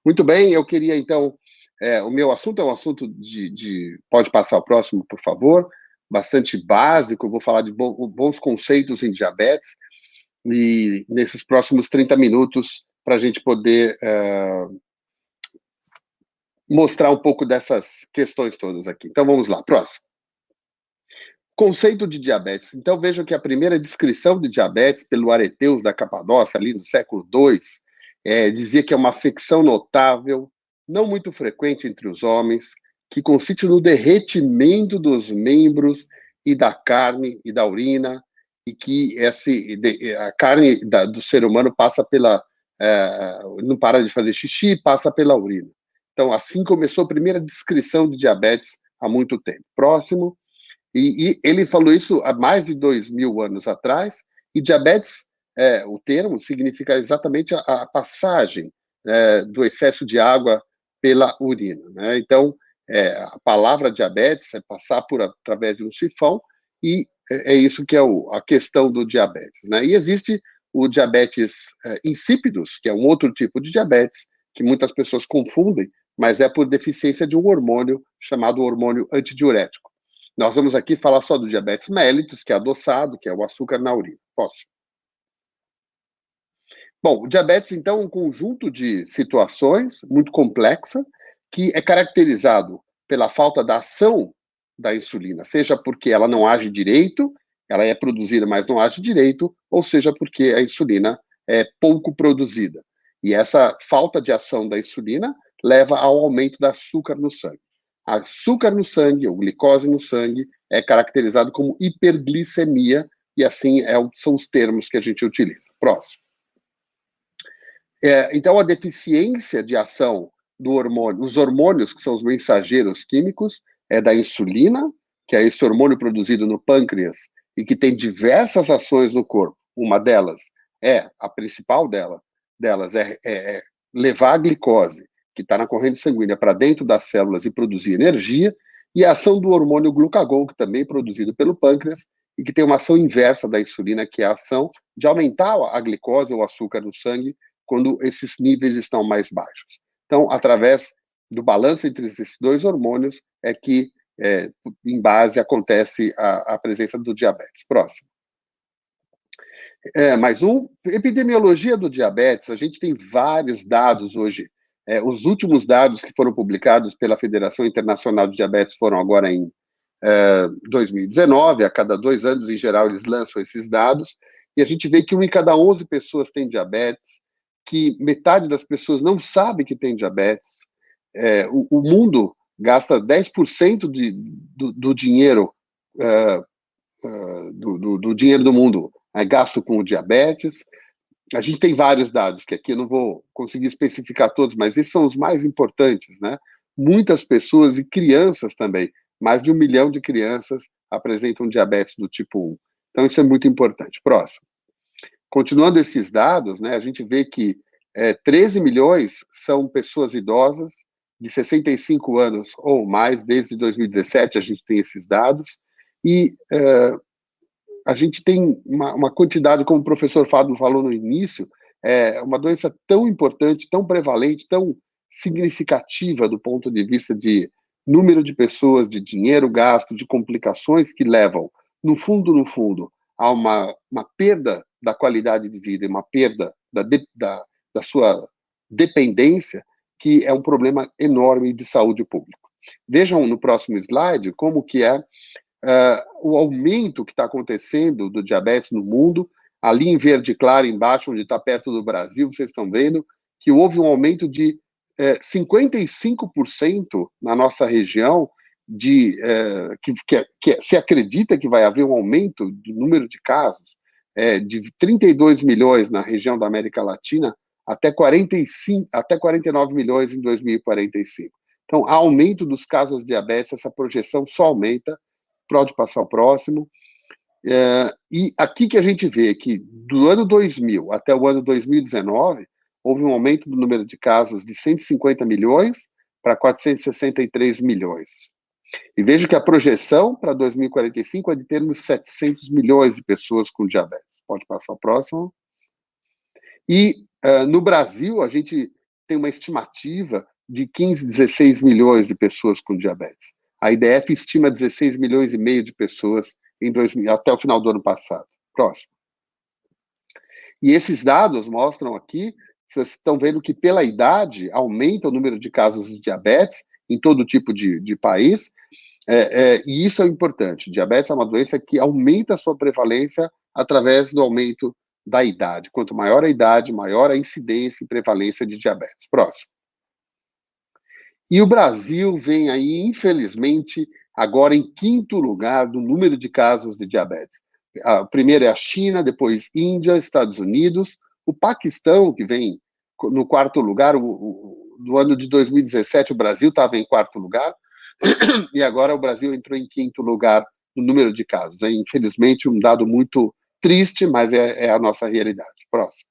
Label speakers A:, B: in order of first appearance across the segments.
A: Muito bem, eu queria então, o meu assunto é um assunto pode passar o próximo, por favor, bastante básico, eu vou falar de bons conceitos em diabetes, e nesses próximos 30 minutos, para a gente poder mostrar um pouco dessas questões todas aqui. Então vamos lá, próximo. Conceito de diabetes. Então vejam que a primeira descrição de diabetes pelo Areteus da Capadócia, ali no século II, dizia que é uma afecção notável, não muito frequente entre os homens, que consiste no derretimento dos membros e da carne e da urina, e que a carne do ser humano passa pela... não para de fazer xixi, passa pela urina. Então, assim começou a primeira descrição de diabetes há muito tempo. Próximo. E ele falou isso há mais de 2.000 anos atrás, e diabetes, o termo, significa exatamente a passagem do excesso de água pela urina, né? Então, a palavra diabetes é passar através de um sifão, e é isso que é a questão do diabetes, né? E existe o diabetes insípidos, que é um outro tipo de diabetes, que muitas pessoas confundem, mas é por deficiência de um hormônio chamado hormônio antidiurético. Nós vamos aqui falar só do diabetes mellitus, que é adoçado, que é o açúcar na urina. Posso? Bom, o diabetes, então, é um conjunto de situações muito complexa, que é caracterizado pela falta da ação da insulina, seja porque ela não age direito, ela é produzida, mas não age direito, ou seja porque a insulina é pouco produzida. E essa falta de ação da insulina leva ao aumento do açúcar no sangue. Açúcar no sangue, ou glicose no sangue, é caracterizado como hiperglicemia, e assim são os termos que a gente utiliza. Próximo. Então, a deficiência de ação do hormônio, os hormônios, que são os mensageiros químicos, da insulina, que é esse hormônio produzido no pâncreas e que tem diversas ações no corpo. Uma delas a principal delas é levar a glicose, que está na corrente sanguínea, para dentro das células e produzir energia, e a ação do hormônio glucagon, que também é produzido pelo pâncreas e que tem uma ação inversa da insulina, que é a ação de aumentar a glicose ou açúcar no sangue quando esses níveis estão mais baixos. Então, através do balanço entre esses dois hormônios, é que, em base, acontece a presença do diabetes. Próximo. Mais um. Epidemiologia do diabetes, a gente tem vários dados hoje. Os últimos dados que foram publicados pela Federação Internacional de Diabetes foram agora em 2019, a cada 2 anos, em geral, eles lançam esses dados, e a gente vê que 1 em cada 11 pessoas tem diabetes, que metade das pessoas não sabe que tem diabetes. O mundo gasta 10% do dinheiro do dinheiro do mundo gasto com o diabetes. A gente tem vários dados, que aqui eu não vou conseguir especificar todos, mas esses são os mais importantes, né? Muitas pessoas e crianças também, mais de 1 milhão de crianças apresentam diabetes do tipo 1. Então, isso é muito importante. Próximo. Continuando esses dados, né, a gente vê que 13 milhões são pessoas idosas de 65 anos ou mais. Desde 2017 a gente tem esses dados, e a gente tem uma quantidade, como o professor Fábio falou no início, uma doença tão importante, tão prevalente, tão significativa do ponto de vista de número de pessoas, de dinheiro gasto, de complicações que levam, no fundo, a uma perda da qualidade de vida, uma perda da sua dependência, que é um problema enorme de saúde pública. Vejam no próximo slide como que o aumento que está acontecendo do diabetes no mundo. Ali em verde claro, embaixo, onde está perto do Brasil, vocês estão vendo que houve um aumento de 55% na nossa região, que se acredita que vai haver um aumento do número de casos, de 32 milhões na região da América Latina, até 49 milhões em 2045. Então, há aumento dos casos de diabetes, essa projeção só aumenta. Pode passar o próximo. E aqui que a gente vê que do ano 2000 até o ano 2019, houve um aumento do número de casos de 150 milhões para 463 milhões. E vejo que a projeção para 2045 é de termos 700 milhões de pessoas com diabetes. Pode passar o próximo. E no Brasil, a gente tem uma estimativa de 15, 16 milhões de pessoas com diabetes. A IDF estima 16 milhões e meio de pessoas até o final do ano passado. Próximo. E esses dados mostram aqui, vocês estão vendo que pela idade aumenta o número de casos de diabetes em todo tipo de país, e isso é importante. Diabetes é uma doença que aumenta a sua prevalência através do aumento da idade. Quanto maior a idade, maior a incidência e prevalência de diabetes. Próximo. E o Brasil vem aí, infelizmente, agora em quinto lugar do número de casos de diabetes. Primeiro é a China, depois Índia, Estados Unidos, o Paquistão, que vem no quarto lugar. No ano de 2017, o Brasil estava em quarto lugar, e agora o Brasil entrou em quinto lugar no número de casos. É, infelizmente, um dado muito triste, mas é a nossa realidade. Próximo.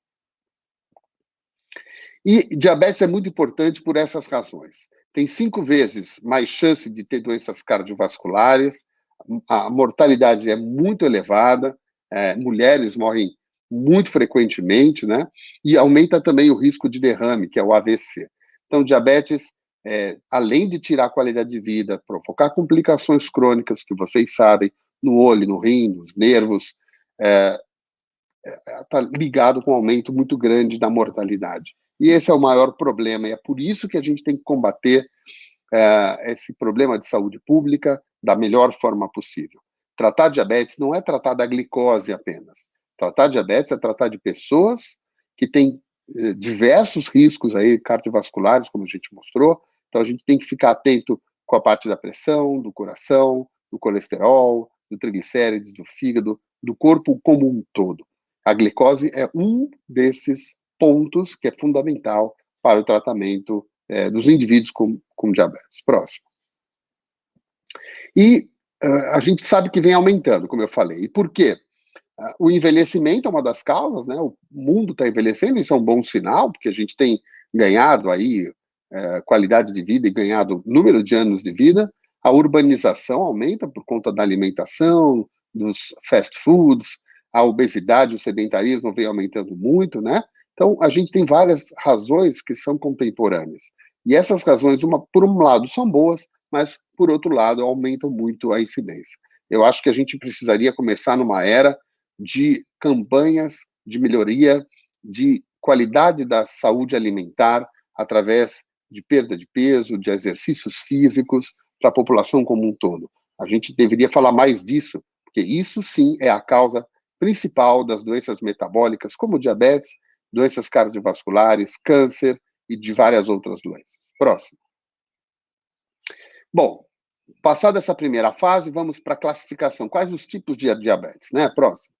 A: E diabetes é muito importante por essas razões. Tem 5 vezes mais chance de ter doenças cardiovasculares, a mortalidade é muito elevada, mulheres morrem muito frequentemente, né? E aumenta também o risco de derrame, que é o AVC. Então, diabetes, além de tirar a qualidade de vida, provocar complicações crônicas, que vocês sabem, no olho, no rim, nos nervos, está ligado com um aumento muito grande da mortalidade. E esse é o maior problema, e é por isso que a gente tem que combater esse problema de saúde pública da melhor forma possível. Tratar diabetes não é tratar da glicose apenas. Tratar diabetes é tratar de pessoas que têm diversos riscos aí cardiovasculares, como a gente mostrou. Então, a gente tem que ficar atento com a parte da pressão, do coração, do colesterol, do triglicérides, do fígado, do corpo como um todo. A glicose é um desses pontos que é fundamental para o tratamento dos indivíduos com diabetes. Próximo. E a gente sabe que vem aumentando, como eu falei. E por quê? O envelhecimento é uma das causas, né? O mundo está envelhecendo, isso é um bom sinal, porque a gente tem ganhado aí qualidade de vida e ganhado número de anos de vida. A urbanização aumenta por conta da alimentação, dos fast foods, a obesidade, o sedentarismo vem aumentando muito, né? Então, a gente tem várias razões que são contemporâneas. E essas razões, por um lado, são boas, mas, por outro lado, aumentam muito a incidência. Eu acho que a gente precisaria começar numa era de campanhas de melhoria, de qualidade da saúde alimentar, através de perda de peso, de exercícios físicos, para a população como um todo. A gente deveria falar mais disso, porque isso sim é a causa principal das doenças metabólicas, como diabetes, doenças cardiovasculares, câncer e de várias outras doenças. Próximo. Bom, passada essa primeira fase, vamos para a classificação. Quais os tipos de diabetes, né? Próximo.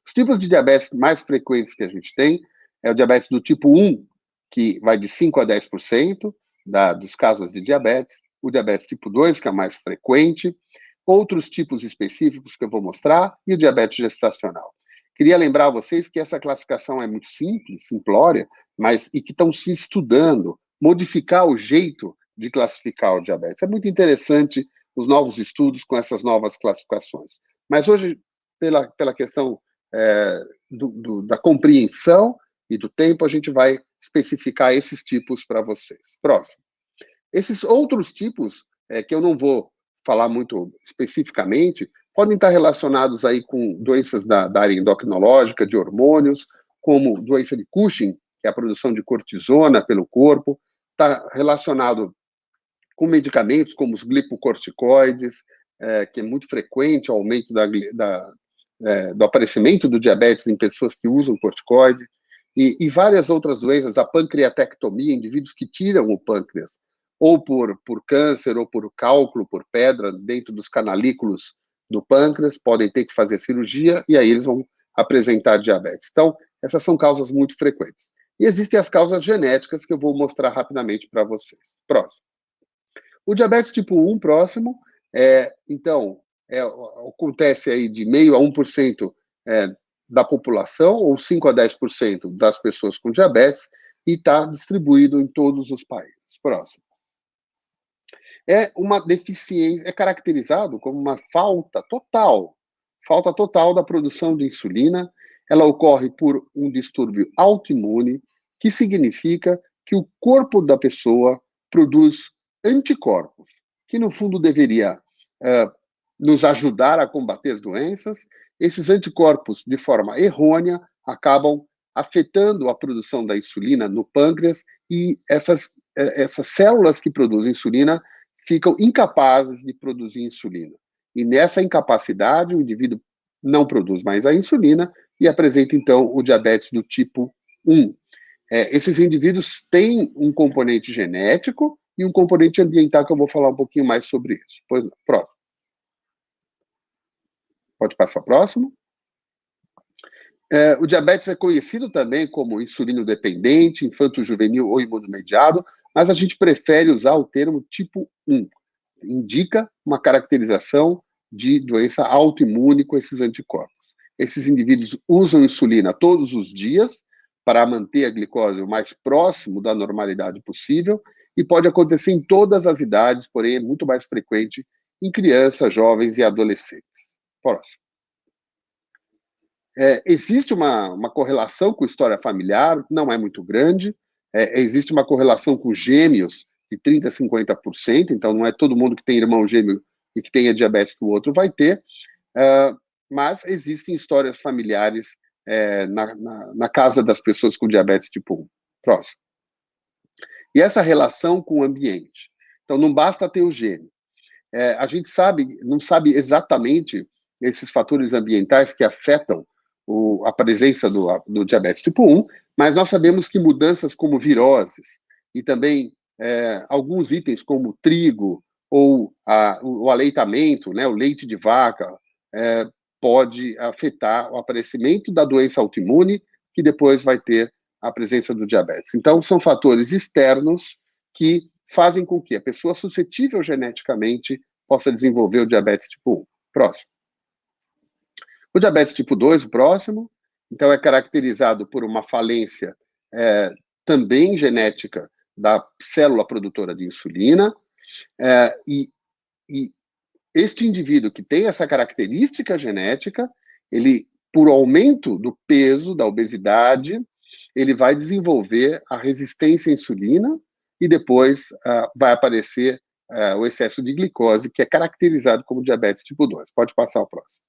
A: Os tipos de diabetes mais frequentes que a gente tem é o diabetes do tipo 1, que vai de 5 a 10% dos casos de diabetes, o diabetes tipo 2, que é mais frequente, outros tipos específicos que eu vou mostrar, e o diabetes gestacional. Queria lembrar a vocês que essa classificação é muito simples, simplória, e que estão se estudando modificar o jeito de classificar o diabetes. É muito interessante os novos estudos com essas novas classificações. Mas hoje, pela questão da compreensão e do tempo, a gente vai especificar esses tipos para vocês. Próximo. Esses outros tipos, que eu não vou falar muito especificamente, podem estar relacionados aí com doenças da área endocrinológica, de hormônios, como doença de Cushing, que é a produção de cortisona pelo corpo, está relacionado com medicamentos como os glicocorticoides, que é muito frequente o aumento do aparecimento do diabetes em pessoas que usam corticoide, e várias outras doenças, a pancreatectomia, indivíduos que tiram o pâncreas, ou por câncer, ou por cálculo, por pedra, dentro dos canalículos do pâncreas, podem ter que fazer cirurgia, e aí eles vão apresentar diabetes. Então, essas são causas muito frequentes. E existem as causas genéticas, que eu vou mostrar rapidamente para vocês. Próximo. O diabetes tipo 1, próximo, então, acontece aí de 0,5% a 1% da população, ou 5 a 10% das pessoas com diabetes, e está distribuído em todos os países. Próximo. É uma deficiência, é caracterizado como uma falta total da produção de insulina. Ela ocorre por um distúrbio autoimune, que significa que o corpo da pessoa produz anticorpos, que no fundo deveria nos ajudar a combater doenças. Esses anticorpos, de forma errônea, acabam afetando a produção da insulina no pâncreas e essas células que produzem insulina ficam incapazes de produzir insulina. E nessa incapacidade, o indivíduo não produz mais a insulina e apresenta, então, o diabetes do tipo 1. Esses indivíduos têm um componente genético e um componente ambiental, que eu vou falar um pouquinho mais sobre isso. Pois não. Próximo. Pode passar próximo. O diabetes é conhecido também como insulino dependente, infanto-juvenil ou imunomediado, mas a gente prefere usar o termo tipo 1. Indica uma caracterização de doença autoimune com esses anticorpos. Esses indivíduos usam insulina todos os dias para manter a glicose o mais próximo da normalidade possível e pode acontecer em todas as idades, porém é muito mais frequente em crianças, jovens e adolescentes. Próximo. Existe uma correlação com história familiar, não é muito grande. Existe uma correlação com gêmeos de 30% a 50%, então não é todo mundo que tem irmão gêmeo e que tenha diabetes que o outro vai ter, mas existem histórias familiares na casa das pessoas com diabetes tipo 1. Próximo. E essa relação com o ambiente. Então, não basta ter o gene. A gente não sabe exatamente esses fatores ambientais que afetam a presença do diabetes tipo 1, mas nós sabemos que mudanças como viroses e também alguns itens como trigo ou o aleitamento, né, o leite de vaca, pode afetar o aparecimento da doença autoimune, que depois vai ter a presença do diabetes. Então, são fatores externos que fazem com que a pessoa suscetível geneticamente possa desenvolver o diabetes tipo 1. Próximo. O diabetes tipo 2, o próximo, então é caracterizado por uma falência também genética da célula produtora de insulina, e este indivíduo que tem essa característica genética, ele, por aumento do peso, da obesidade, ele vai desenvolver a resistência à insulina e depois vai aparecer o excesso de glicose, que é caracterizado como diabetes tipo 2. Pode passar ao próximo.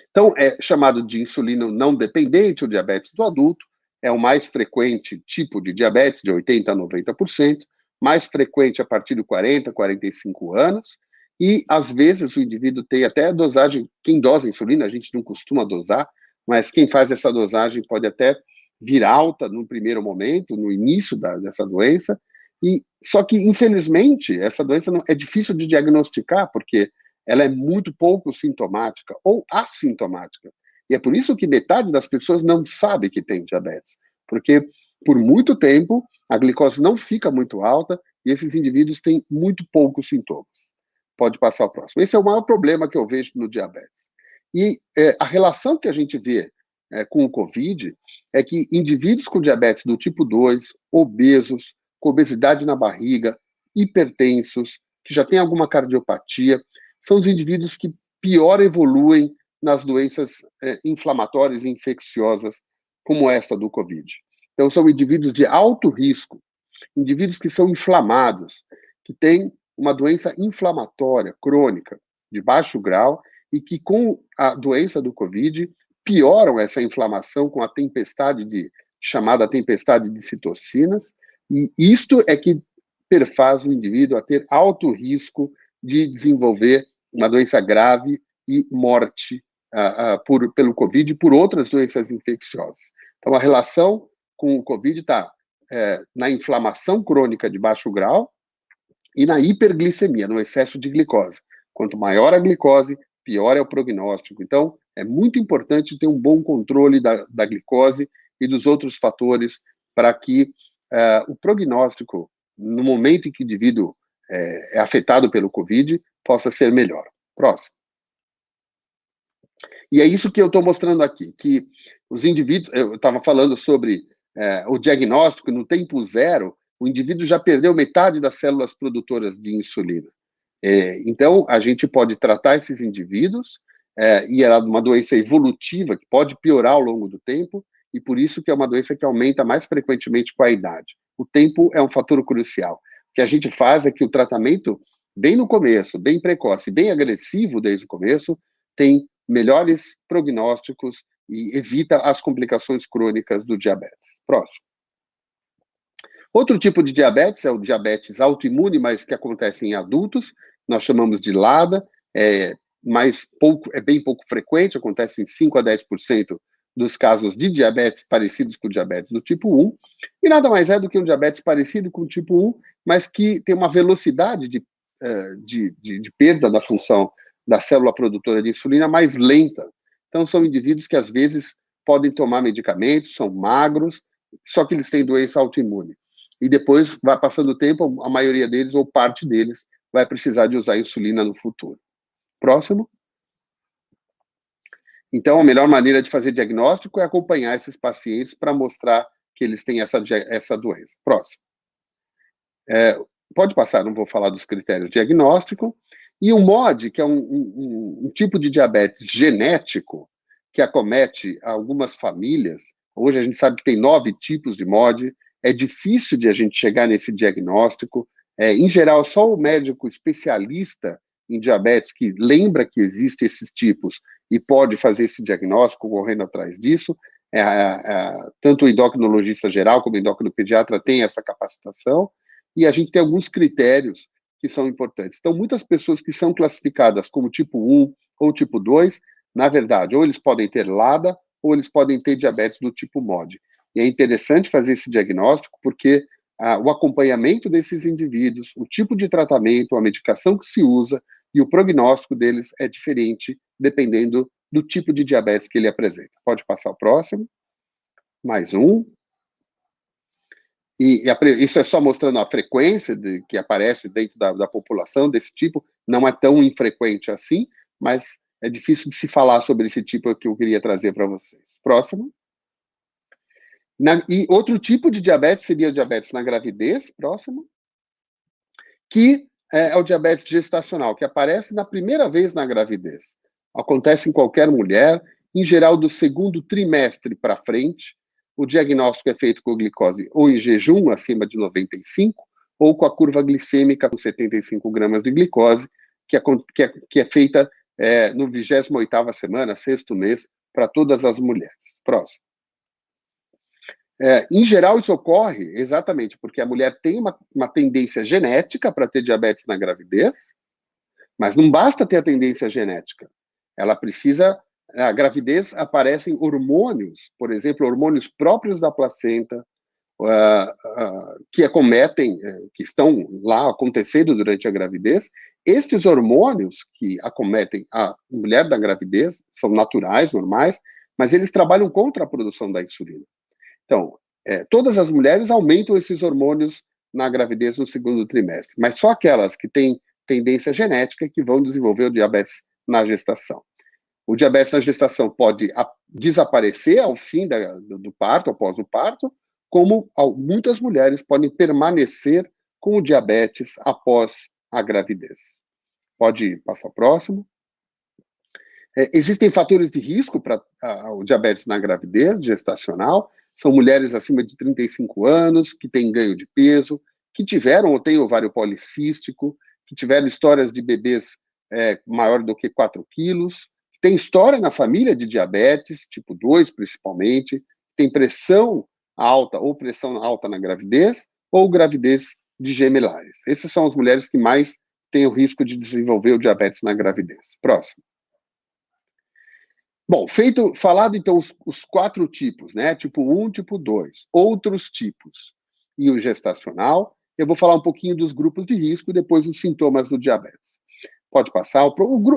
A: Então, é chamado de insulina não dependente, o diabetes do adulto, é o mais frequente tipo de diabetes, de 80% a 90%, mais frequente a partir de 40, 45 anos, e às vezes o indivíduo tem até a dosagem, quem dosa insulina, a gente não costuma dosar, mas quem faz essa dosagem pode até vir alta no primeiro momento, no início dessa doença, só que, infelizmente, essa doença é difícil de diagnosticar, porque ela é muito pouco sintomática ou assintomática. E é por isso que metade das pessoas não sabe que tem diabetes, porque por muito tempo a glicose não fica muito alta e esses indivíduos têm muito poucos sintomas. Pode passar ao próximo. Esse é o maior problema que eu vejo no diabetes. E a relação que a gente vê com o COVID é que indivíduos com diabetes do tipo 2, obesos, com obesidade na barriga, hipertensos, que já têm alguma cardiopatia, são os indivíduos que pior evoluem nas doenças inflamatórias e infecciosas, como esta do COVID. Então, são indivíduos de alto risco, indivíduos que são inflamados, que têm uma doença inflamatória crônica de baixo grau e que, com a doença do COVID, pioram essa inflamação com a chamada tempestade de citocinas, e isto é que perfaz o indivíduo a ter alto risco de desenvolver uma doença grave e morte pelo COVID e por outras doenças infecciosas. Então, a relação com o COVID está na inflamação crônica de baixo grau e na hiperglicemia, no excesso de glicose. Quanto maior a glicose, pior é o prognóstico. Então, é muito importante ter um bom controle da glicose e dos outros fatores para que o prognóstico, no momento em que o indivíduo é afetado pelo COVID, possa ser melhor. Próximo. E é isso que eu estou mostrando aqui, que os indivíduos, eu estava falando sobre o diagnóstico, no tempo zero, o indivíduo já perdeu metade das células produtoras de insulina. Então, a gente pode tratar esses indivíduos, e é uma doença evolutiva, que pode piorar ao longo do tempo, e por isso que é uma doença que aumenta mais frequentemente com a idade. O tempo é um fator crucial. O que a gente faz é que o tratamento, bem no começo, bem precoce, bem agressivo desde o começo, tem melhores prognósticos e evita as complicações crônicas do diabetes. Próximo. Outro tipo de diabetes é o diabetes autoimune, mas que acontece em adultos, nós chamamos de LADA, é bem pouco frequente, acontece em 5 a 10% dos casos de diabetes parecidos com o diabetes do tipo 1, e nada mais é do que um diabetes parecido com o tipo 1, mas que tem uma velocidade de perda da função da célula produtora de insulina mais lenta. Então, são indivíduos que, às vezes, podem tomar medicamentos, são magros, só que eles têm doença autoimune. E depois, vai passando o tempo, a maioria deles, ou parte deles, vai precisar de usar insulina no futuro. Próximo. Então, a melhor maneira de fazer diagnóstico é acompanhar esses pacientes para mostrar que eles têm essa doença. Próximo. Pode passar, não vou falar dos critérios diagnóstico. E o MOD, que é um tipo de diabetes genético que acomete algumas famílias. Hoje a gente sabe que tem 9 tipos de MOD. É difícil de a gente chegar nesse diagnóstico. Em geral, só o médico especialista em diabetes que lembra que existem esses tipos e pode fazer esse diagnóstico correndo atrás disso. Tanto o endocrinologista geral como o endocrinopediatra tem essa capacitação. E a gente tem alguns critérios que são importantes. Então, muitas pessoas que são classificadas como tipo 1 ou tipo 2, na verdade, ou eles podem ter LADA, ou eles podem ter diabetes do tipo MOD. E é interessante fazer esse diagnóstico, porque o acompanhamento desses indivíduos, o tipo de tratamento, a medicação que se usa e o prognóstico deles é diferente, dependendo do tipo de diabetes que ele apresenta. Pode passar o próximo. Mais um. Isso é só mostrando a frequência que aparece dentro da população desse tipo, não é tão infrequente assim, mas é difícil de se falar sobre esse tipo que eu queria trazer para vocês. Próximo. E outro tipo de diabetes seria o diabetes na gravidez, próximo, que é o diabetes gestacional, que aparece na primeira vez na gravidez. Acontece em qualquer mulher, em geral do segundo trimestre para frente. O diagnóstico é feito com glicose ou em jejum, acima de 95, ou com a curva glicêmica com 75 gramas de glicose, que é feita no 28ª semana, 6º mês, para todas as mulheres. Próximo. Em geral, isso ocorre exatamente porque a mulher tem uma tendência genética para ter diabetes na gravidez, mas não basta ter a tendência genética. Ela precisa... A gravidez aparecem hormônios, por exemplo, hormônios próprios da placenta, que acometem, que estão lá acontecendo durante a gravidez. Estes hormônios que acometem a mulher da gravidez são naturais, normais, mas eles trabalham contra a produção da insulina. Então, todas as mulheres aumentam esses hormônios na gravidez no segundo trimestre, mas só aquelas que têm tendência genética que vão desenvolver o diabetes na gestação. O diabetes na gestação pode desaparecer ao fim do parto, após o parto, como muitas mulheres podem permanecer com o diabetes após a gravidez. Pode passar o próximo. Existem fatores de risco para o diabetes na gravidez gestacional. São mulheres acima de 35 anos, que têm ganho de peso, que tiveram ou têm ovário policístico, que tiveram histórias de bebês maior do que 4 quilos, tem história na família de diabetes, tipo 2 principalmente, tem pressão alta ou pressão alta na gravidez, ou gravidez de gemelares. Essas são as mulheres que mais têm o risco de desenvolver o diabetes na gravidez. Próximo. Bom, falado então os 4 tipos, né? Tipo 1, tipo 2, outros tipos e o gestacional, eu vou falar um pouquinho dos grupos de risco e depois os sintomas do diabetes. Pode passar.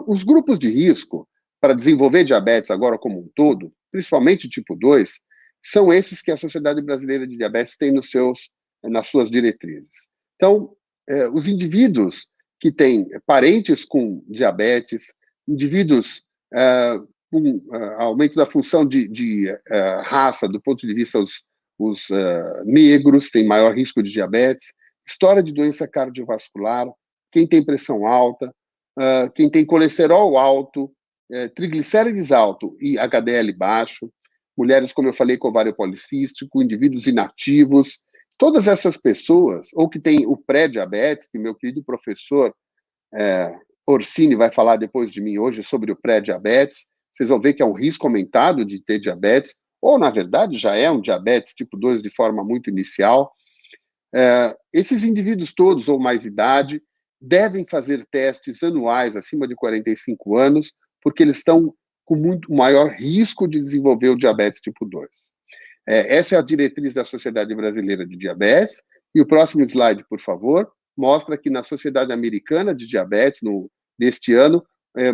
A: Os grupos de risco para desenvolver diabetes agora como um todo, principalmente tipo 2, são esses que a Sociedade Brasileira de Diabetes tem nas suas diretrizes. Então, os indivíduos que têm parentes com diabetes, indivíduos com aumento da função de raça, do ponto de vista os negros, têm maior risco de diabetes, história de doença cardiovascular, quem tem pressão alta, quem tem colesterol alto, triglicérides alto e HDL baixo, mulheres, como eu falei, com ovário policístico, indivíduos inativos, todas essas pessoas, ou que têm o pré-diabetes, que meu querido professor Orsini vai falar depois de mim hoje sobre o pré-diabetes, vocês vão ver que é um risco aumentado de ter diabetes, ou, na verdade, já é um diabetes tipo 2 de forma muito inicial. Esses indivíduos todos, ou mais idade, devem fazer testes anuais acima de 45 anos, porque eles estão com muito maior risco de desenvolver o diabetes tipo 2. Essa é a diretriz da Sociedade Brasileira de Diabetes, e o próximo slide, por favor, mostra que na Sociedade Americana de Diabetes, deste ano,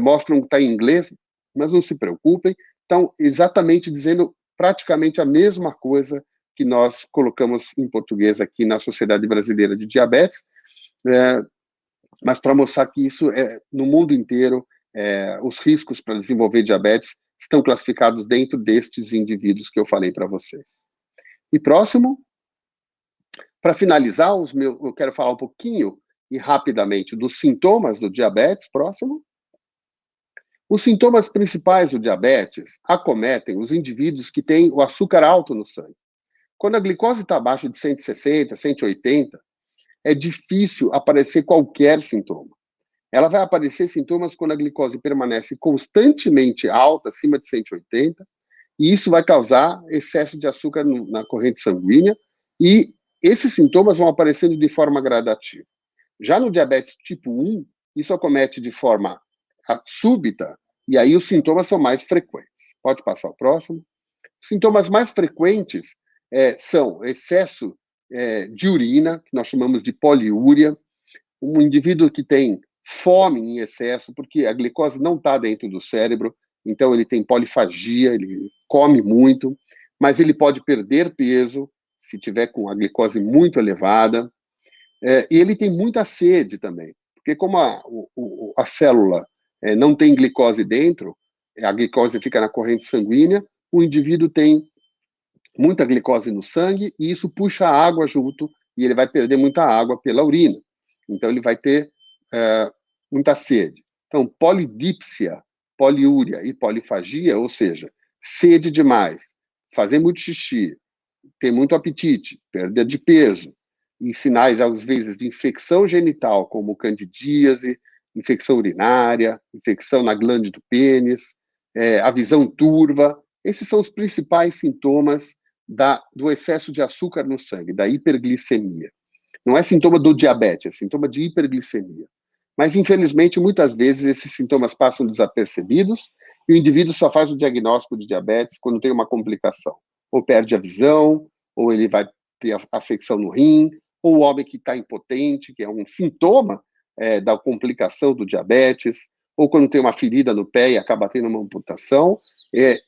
A: mostram que está em inglês, mas não se preocupem, estão exatamente dizendo praticamente a mesma coisa que nós colocamos em português aqui na Sociedade Brasileira de Diabetes, mas para mostrar que isso, no mundo inteiro, os riscos para desenvolver diabetes estão classificados dentro destes indivíduos que eu falei para vocês. E próximo, para finalizar, eu quero falar um pouquinho e rapidamente dos sintomas do diabetes. Próximo. Os sintomas principais do diabetes acometem os indivíduos que têm o açúcar alto no sangue. Quando a glicose está abaixo de 160, 180, é difícil aparecer qualquer sintoma. Ela vai aparecer sintomas quando a glicose permanece constantemente alta, acima de 180, e isso vai causar excesso de açúcar na corrente sanguínea, e esses sintomas vão aparecendo de forma gradativa. Já no diabetes tipo 1, isso acomete de forma súbita, e aí os sintomas são mais frequentes. Pode passar o próximo. Os sintomas mais frequentes são excesso de urina, que nós chamamos de poliúria, um indivíduo que tem fome em excesso, porque a glicose não está dentro do cérebro, então ele tem polifagia, ele come muito, mas ele pode perder peso se tiver com a glicose muito elevada, e ele tem muita sede também, porque como a célula não tem glicose dentro, a glicose fica na corrente sanguínea, o indivíduo tem muita glicose no sangue e isso puxa a água junto e ele vai perder muita água pela urina. Então, ele vai ter muita sede. Então, polidípsia, poliúria e polifagia, ou seja, sede demais, fazer muito xixi, ter muito apetite, perda de peso, e sinais, às vezes, de infecção genital, como candidíase, infecção urinária, infecção na glândula do pênis, a visão turva. Esses são os principais sintomas do excesso de açúcar no sangue, da hiperglicemia. Não é sintoma do diabetes, é sintoma de hiperglicemia. Mas, infelizmente, muitas vezes esses sintomas passam desapercebidos e o indivíduo só faz o diagnóstico de diabetes quando tem uma complicação. Ou perde a visão, ou ele vai ter afecção no rim, ou o homem que está impotente, que é um sintoma da complicação do diabetes, ou quando tem uma ferida no pé e acaba tendo uma amputação,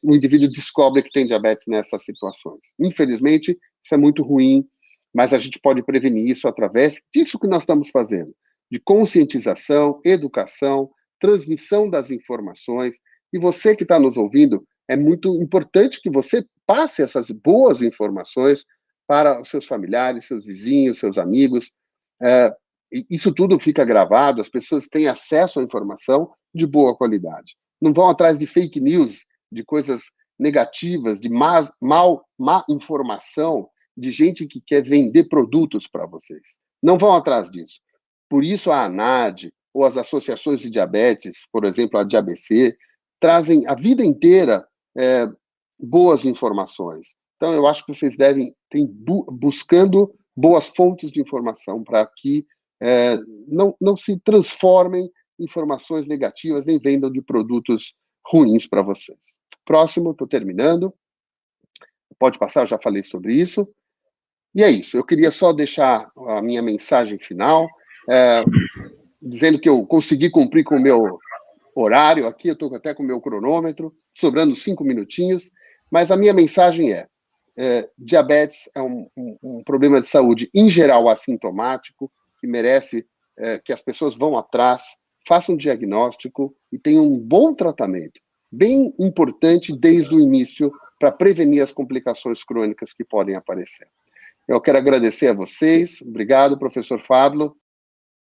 A: o indivíduo descobre que tem diabetes nessas situações. Infelizmente, isso é muito ruim, mas a gente pode prevenir isso através disso que nós estamos fazendo, de conscientização, educação, transmissão das informações, e você que está nos ouvindo, é muito importante que você passe essas boas informações para os seus familiares, seus vizinhos, seus amigos. Isso tudo fica gravado, as pessoas têm acesso à informação de boa qualidade. Não vão atrás de fake news, de coisas negativas, de má informação, de gente que quer vender produtos para vocês. Não vão atrás disso. Por isso a ANAD, ou as associações de diabetes, por exemplo, a DiaBC, trazem a vida inteira boas informações. Então, eu acho que vocês devem estar buscando boas fontes de informação para que não se transformem em informações negativas nem vendam de produtos ruins para vocês. Próximo, estou terminando. Pode passar, eu já falei sobre isso. E é isso, eu queria só deixar a minha mensagem final, dizendo que eu consegui cumprir com o meu horário aqui, eu estou até com o meu cronômetro, sobrando 5 minutinhos, mas a minha mensagem diabetes é um problema de saúde, em geral, assintomático, que merece que as pessoas vão atrás, façam um diagnóstico e tenham um bom tratamento, bem importante desde o início, para prevenir as complicações crônicas que podem aparecer. Eu quero agradecer a vocês, obrigado, professor Fábio,